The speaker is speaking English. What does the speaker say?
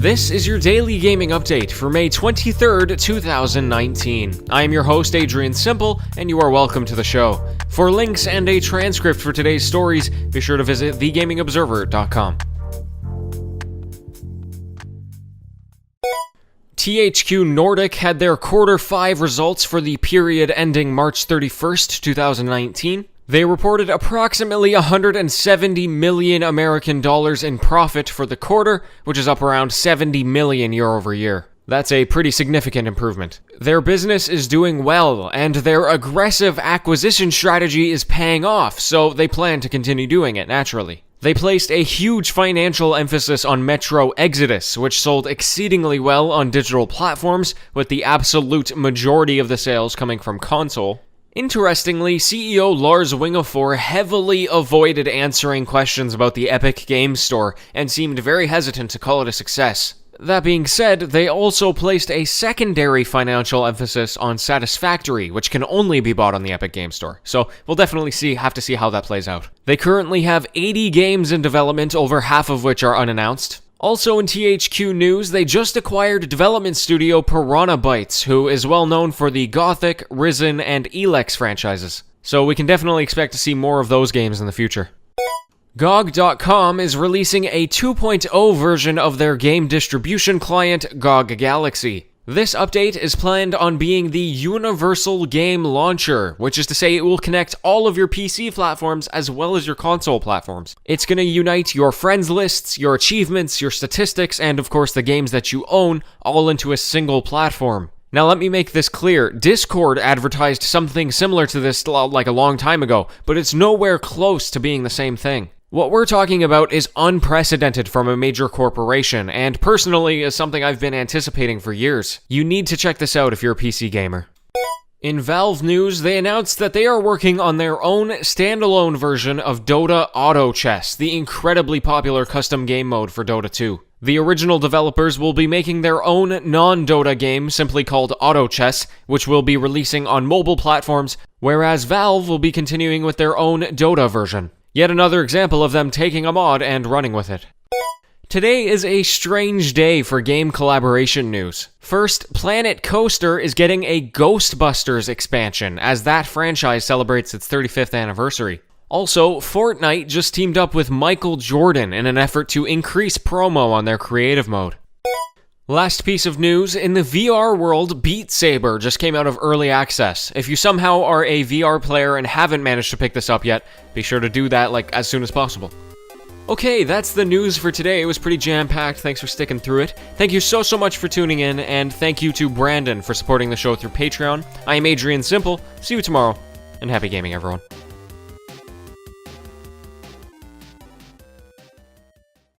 This is your daily gaming update for May 23rd, 2019. I am your host, Adrian Simple, and you are welcome to the show. For links and a transcript for today's stories, be sure to visit thegamingobserver.com. THQ Nordic had their Q5 results for the period ending March 31st, 2019. They reported approximately 170 million American dollars in profit for the quarter, which is up around 70 million year over year. That's a pretty significant improvement. Their business is doing well, and their aggressive acquisition strategy is paying off, so they plan to continue doing it naturally. They placed a huge financial emphasis on Metro Exodus, which sold exceedingly well on digital platforms, with the absolute majority of the sales coming from console. Interestingly, CEO Lars Wingefore heavily avoided answering questions about the Epic Games Store and seemed very hesitant to call it a success. That being said, they also placed a secondary financial emphasis on Satisfactory, which can only be bought on the Epic Games Store, so we'll definitely have to see how that plays out. They currently have 80 games in development, over half of which are unannounced. Also in THQ news, they just acquired development studio Piranha Bytes, who is well known for the Gothic, Risen, and Elex franchises. So we can definitely expect to see more of those games in the future. GOG.com is releasing a 2.0 version of their game distribution client, GOG Galaxy. This update is planned on being the universal game launcher, which is to say it will connect all of your PC platforms as well as your console platforms. It's going to unite your friends lists, your achievements, your statistics, and of course the games that you own, all into a single platform. Now let me make this clear, Discord advertised something similar to this like a long time ago, but it's nowhere close to being the same thing. What we're talking about is unprecedented from a major corporation, and personally is something I've been anticipating for years. You need to check this out if you're a PC gamer. In Valve news, they announced that they are working on their own standalone version of Dota Auto Chess, the incredibly popular custom game mode for Dota 2. The original developers will be making their own non-Dota game simply called Auto Chess, which will be releasing on mobile platforms, whereas Valve will be continuing with their own Dota version. Yet another example of them taking a mod and running with it. Today is a strange day for game collaboration news. First, Planet Coaster is getting a Ghostbusters expansion, as that franchise celebrates its 35th anniversary. Also, Fortnite just teamed up with Michael Jordan in an effort to increase promo on their creative mode. Last piece of news, in the VR world, Beat Saber just came out of early access. If you somehow are a VR player and haven't managed to pick this up yet, be sure to do that as soon as possible. Okay, that's the news for today. It was pretty jam-packed. Thanks for sticking through it. Thank you so much for tuning in, and thank you to Brandon for supporting the show through Patreon. I am Adrian Simple. See you tomorrow, and happy gaming, everyone.